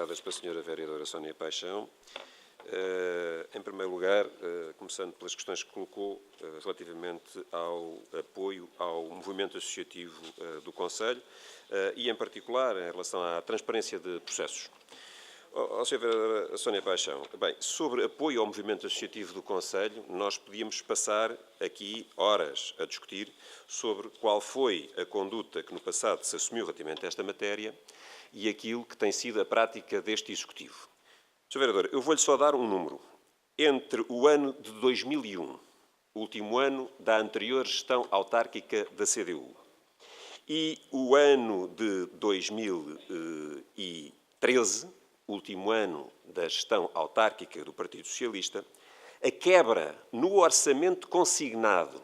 colocadas pela Sra. Vereadora Sónia Paixão. Em primeiro lugar, começando pelas questões que colocou relativamente ao apoio ao movimento associativo do Conselho e, em particular, em relação à transparência de processos. Sra. Vereadora Sónia Paixão, bem, sobre apoio ao movimento associativo do Conselho, nós podíamos passar aqui horas a discutir sobre qual foi a conduta que no passado se assumiu relativamente a esta matéria e aquilo que tem sido a prática deste Executivo. Sr. Vereador, eu vou-lhe só dar um número. Entre o ano de 2001, o último ano da anterior gestão autárquica da CDU, e o ano de 2013, último ano da gestão autárquica do Partido Socialista, a quebra no orçamento consignado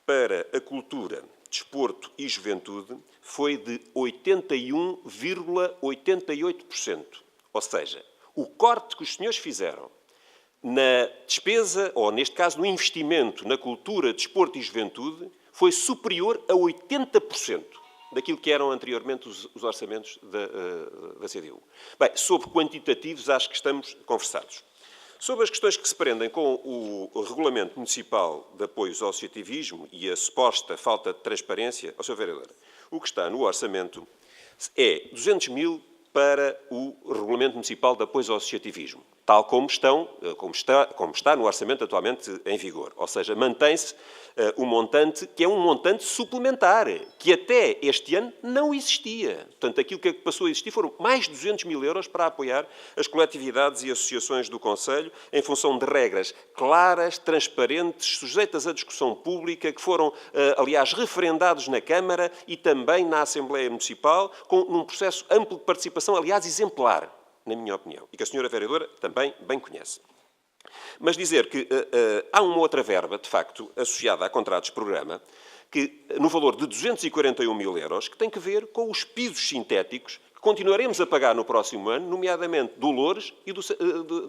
para a cultura, desporto e juventude foi de 81,88%. Ou seja, o corte que os senhores fizeram na despesa, ou neste caso no investimento na cultura, desporto e juventude, foi superior a 80% daquilo que eram anteriormente os orçamentos da CDU. Bem, sobre quantitativos, acho que estamos conversados. Sobre as questões que se prendem com o Regulamento Municipal de Apoios ao Associativismo e a suposta falta de transparência, Sr. Vereador, o que está no orçamento é 200 mil para o Regulamento Municipal de Apoios ao Associativismo, tal como está no orçamento atualmente em vigor. Ou seja, mantém-se um montante que é um montante suplementar, que até este ano não existia. Portanto, aquilo que passou a existir foram mais de 200 mil euros para apoiar as coletividades e associações do Conselho em função de regras claras, transparentes, sujeitas à discussão pública, que foram, aliás, referendados na Câmara e também na Assembleia Municipal, com um processo amplo de participação, aliás, exemplar, na minha opinião, e que a Sra. Vereadora também bem conhece. Mas dizer que há uma outra verba, de facto, associada a contratos-programa, que, no valor de 241 mil euros, que tem que ver com os pisos sintéticos que continuaremos a pagar no próximo ano, nomeadamente do Loures e de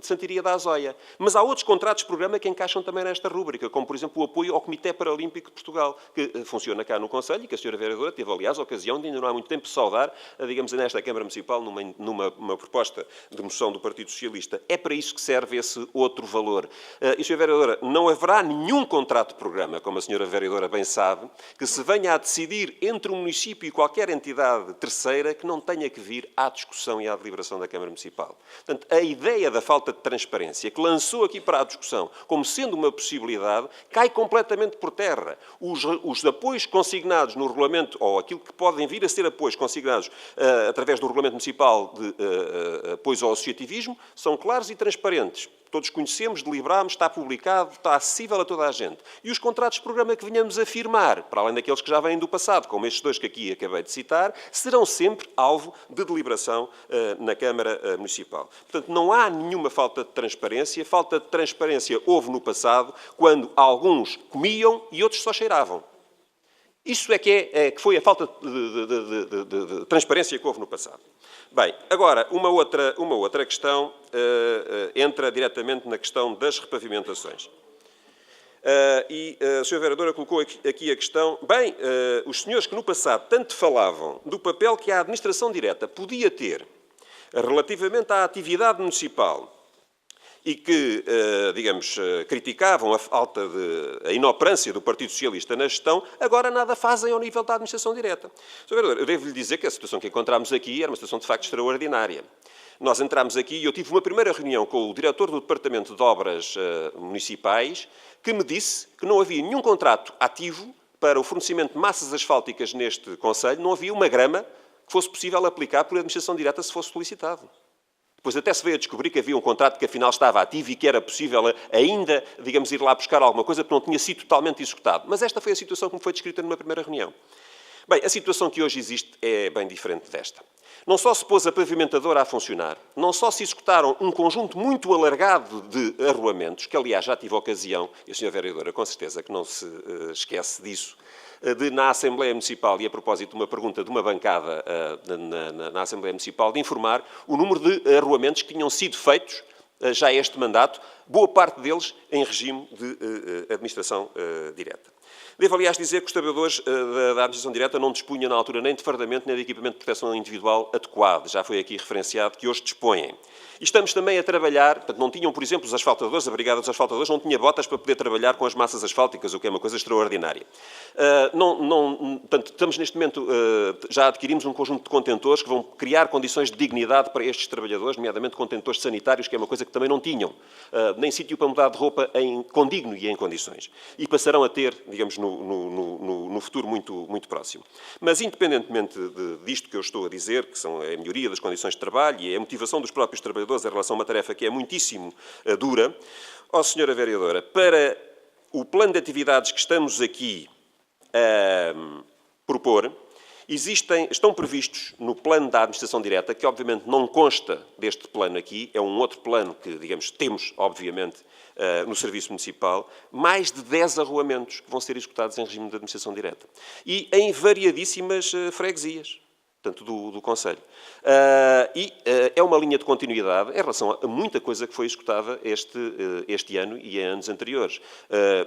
Santiria da Azóia. Mas há outros contratos-programa que encaixam também nesta rúbrica, como, por exemplo, o apoio ao Comitê Paralímpico de Portugal, que funciona cá no Conselho e que a Sra. Vereadora teve, aliás, a ocasião de, ainda não há muito tempo, saudar, digamos, nesta Câmara Municipal, numa proposta de moção do Partido Socialista. É para isso que serve esse outro valor. E, Sra. Vereadora, não haverá nenhum contrato-programa, como a Sra. Vereadora bem sabe, que se venha a decidir entre um município e qualquer entidade terceira que não tenha que vir à discussão e à deliberação da Câmara Municipal. Portanto, a ideia da falta de transparência, que lançou aqui para a discussão como sendo uma possibilidade, cai completamente por terra. Os apoios consignados no regulamento, ou aquilo que podem vir a ser apoios consignados através do Regulamento Municipal de Apoios ao Associativismo, são claros e transparentes. Todos conhecemos, deliberámos, está publicado, está acessível a toda a gente. E os contratos de programa que venhamos a firmar, para além daqueles que já vêm do passado, como estes dois que aqui acabei de citar, serão sempre alvo de deliberação na Câmara Municipal. Portanto, não há nenhuma falta de transparência. Falta de transparência houve no passado, quando alguns comiam e outros só cheiravam. Isso é que foi a falta de transparência que houve no passado. Bem, agora, uma outra questão entra diretamente na questão das repavimentações. A Sra. Vereadora colocou aqui a questão... Bem, os senhores que no passado tanto falavam do papel que a administração direta podia ter relativamente à atividade municipal e que, digamos, criticavam a inoperância do Partido Socialista na gestão, agora nada fazem ao nível da administração direta. Sr. Vereador, eu devo-lhe dizer que a situação que encontramos aqui era uma situação de facto extraordinária. Nós entramos aqui e eu tive uma primeira reunião com o diretor do Departamento de Obras Municipais, que me disse que não havia nenhum contrato ativo para o fornecimento de massas asfálticas neste Conselho, não havia uma grama que fosse possível aplicar por administração direta se fosse solicitado. Depois até se veio a descobrir que havia um contrato que afinal estava ativo e que era possível ainda, digamos, ir lá buscar alguma coisa porque não tinha sido totalmente executado. Mas esta foi a situação que me foi descrita numa primeira reunião. Bem, a situação que hoje existe é bem diferente desta. Não só se pôs a pavimentadora a funcionar, não só se executaram um conjunto muito alargado de arruamentos, que aliás já tive ocasião, e a Sra. Vereadora com certeza que não se esquece disso, na Assembleia Municipal, e a propósito de uma pergunta de uma bancada na Assembleia Municipal, de informar o número de arruamentos que tinham sido feitos já este mandato, boa parte deles em regime de administração direta. Devo, aliás, dizer que os trabalhadores da administração direta não dispunham, na altura, nem de fardamento, nem de equipamento de proteção individual adequado. Já foi aqui referenciado que hoje dispõem. E estamos também a trabalhar, portanto, não tinham, por exemplo, os asfaltadores, a Brigada dos Asfaltadores não tinha botas para poder trabalhar com as massas asfálticas, o que é uma coisa extraordinária. Portanto, estamos neste momento, já adquirimos um conjunto de contentores que vão criar condições de dignidade para estes trabalhadores, nomeadamente contentores sanitários, que é uma coisa que também não tinham. Nem sítio para mudar de roupa condigno e em condições. E passarão a ter, digamos, no futuro muito próximo. Mas, independentemente disto que eu estou a dizer, que são a melhoria das condições de trabalho e a motivação dos próprios trabalhadores em relação a uma tarefa que é muitíssimo dura, Sra. Vereadora, para o plano de atividades que estamos aqui a propor, estão previstos no plano da administração direta, que obviamente não consta deste plano aqui, é um outro plano que, digamos, temos, obviamente, no Serviço Municipal, mais de 10 arruamentos que vão ser executados em regime de administração direta. E em variadíssimas freguesias, portanto, do Conselho. É uma linha de continuidade em relação a muita coisa que foi executada este ano e em anos anteriores.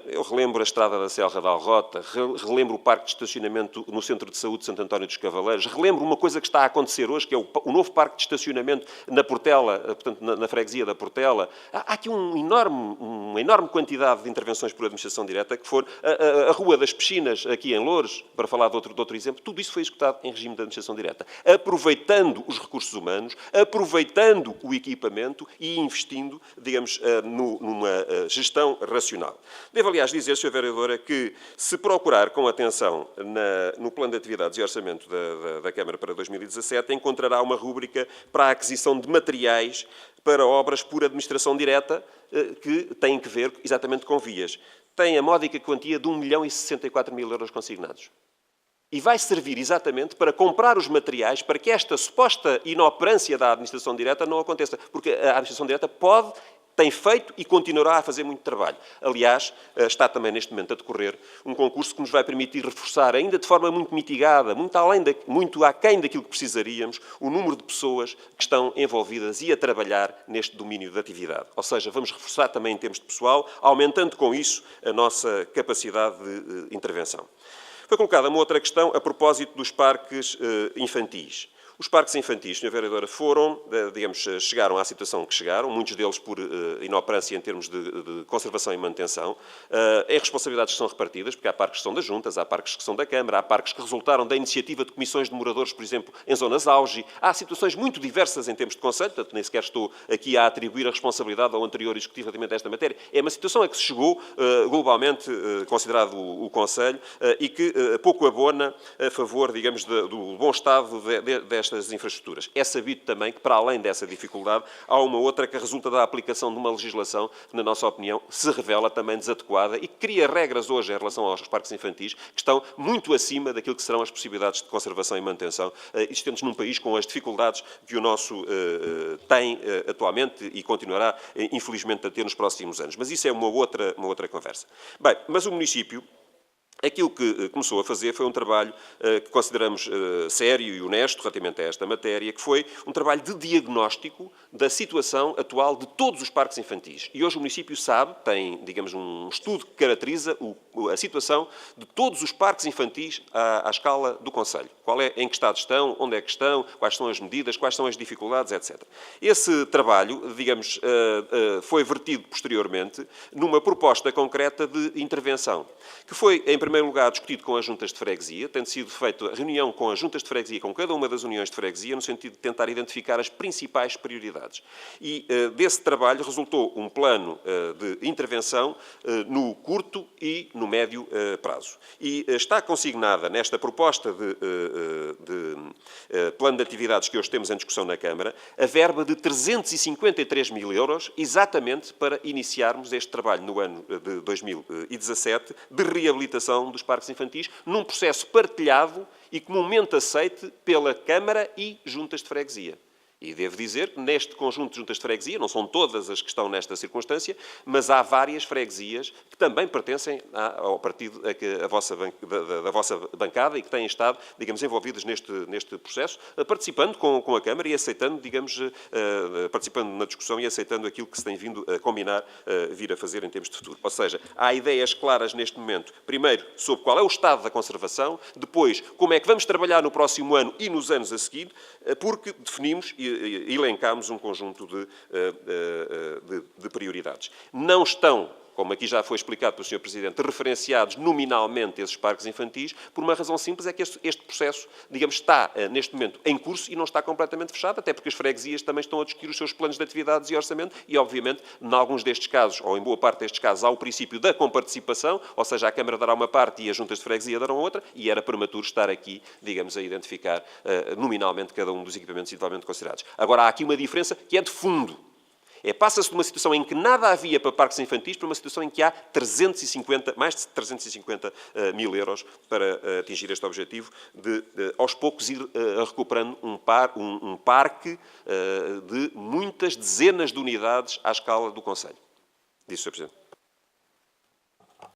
Eu relembro a Estrada da Serra da Alrota, relembro o Parque de Estacionamento no Centro de Saúde de Santo António dos Cavaleiros, relembro uma coisa que está a acontecer hoje, que é o novo Parque de Estacionamento na Portela, portanto, na freguesia da Portela. Há aqui uma enorme quantidade de intervenções por administração direta, que foram a Rua das Piscinas, aqui em Loures, para falar de outro exemplo, tudo isso foi executado em regime de administração direta, aproveitando os recursos humanos, aproveitando o equipamento e investindo, digamos, numa gestão racional. Devo, aliás, dizer, Sra. Vereadora, que se procurar com atenção no plano de atividades e orçamento da Câmara para 2017, encontrará uma rúbrica para a aquisição de materiais para obras por administração direta que têm que ver exatamente com vias. Tem a módica quantia de 1.064.000 euros consignados. E vai servir exatamente para comprar os materiais para que esta suposta inoperância da administração direta não aconteça. Porque a administração direta tem feito e continuará a fazer muito trabalho. Aliás, está também neste momento a decorrer um concurso que nos vai permitir reforçar, ainda de forma muito mitigada, muito aquém daquilo que precisaríamos, o número de pessoas que estão envolvidas e a trabalhar neste domínio de atividade. Ou seja, vamos reforçar também em termos de pessoal, aumentando com isso a nossa capacidade de intervenção. Foi colocada uma outra questão a propósito dos parques infantis. Os parques infantis, Sra. Vereadora, chegaram à situação que chegaram, muitos deles por inoperância em termos de conservação e manutenção, em responsabilidades que são repartidas, porque há parques que são das juntas, há parques que são da Câmara, há parques que resultaram da iniciativa de comissões de moradores, por exemplo, em zonas auge. Há situações muito diversas em termos de Conselho, portanto, nem sequer estou aqui a atribuir a responsabilidade ao anterior Executivo relativamente a esta matéria. É uma situação a que se chegou, globalmente considerado o Conselho, e que pouco abona a favor, digamos, do bom estado destas infraestruturas. É sabido também que, para além dessa dificuldade, há uma outra que resulta da aplicação de uma legislação que, na nossa opinião, se revela também desadequada e que cria regras hoje em relação aos parques infantis que estão muito acima daquilo que serão as possibilidades de conservação e manutenção existentes num país com as dificuldades que o nosso tem atualmente e continuará, infelizmente, a ter nos próximos anos. Mas isso é uma outra conversa. Bem, mas o município, aquilo que começou a fazer foi um trabalho que consideramos sério e honesto relativamente a esta matéria, que foi um trabalho de diagnóstico da situação atual de todos os parques infantis. E hoje o município sabe, tem, digamos, um estudo que caracteriza a situação de todos os parques infantis à escala do Conselho. Em que estado estão, onde é que estão, quais são as medidas, quais são as dificuldades, etc. Esse trabalho, digamos, foi vertido posteriormente numa proposta concreta de intervenção, que foi, em primeiro lugar, discutido com as juntas de freguesia, tendo sido feita a reunião com as juntas de freguesia, com cada uma das uniões de freguesia, no sentido de tentar identificar as principais prioridades. E desse trabalho resultou um plano de intervenção no curto e no médio prazo. E está consignada nesta proposta de plano de atividades que hoje temos em discussão na Câmara a verba de 353.000 euros, exatamente para iniciarmos este trabalho no ano de 2017 de reabilitação dos parques infantis, num processo partilhado e comumente aceite pela Câmara e juntas de freguesia. E devo dizer que neste conjunto de juntas de freguesia, não são todas as que estão nesta circunstância, mas há várias freguesias que também pertencem ao partido da vossa bancada e que têm estado, digamos, envolvidas neste processo, participando com a Câmara e aceitando, digamos, participando na discussão e aceitando aquilo que se tem vindo a combinar vir a fazer em termos de futuro. Ou seja, há ideias claras neste momento. Primeiro, sobre qual é o estado da conservação. Depois, como é que vamos trabalhar no próximo ano e nos anos a seguir, porque definimos e elencámos um conjunto de prioridades. Não estão, como aqui já foi explicado pelo Sr. Presidente, referenciados nominalmente esses parques infantis, por uma razão simples, é que este processo, digamos, está neste momento em curso e não está completamente fechado, até porque as freguesias também estão a discutir os seus planos de atividades e orçamento e, obviamente, em alguns destes casos, ou em boa parte destes casos, há o princípio da comparticipação, ou seja, a Câmara dará uma parte e as juntas de freguesia darão outra, e era prematuro estar aqui, digamos, a identificar nominalmente cada um dos equipamentos individualmente considerados. Agora, há aqui uma diferença que é de fundo. Passa-se de uma situação em que nada havia para parques infantis para uma situação em que há mais de 350 mil euros para atingir este objetivo de aos poucos, ir recuperando um parque de muitas dezenas de unidades à escala do Conselho. Disse o Sr. Presidente.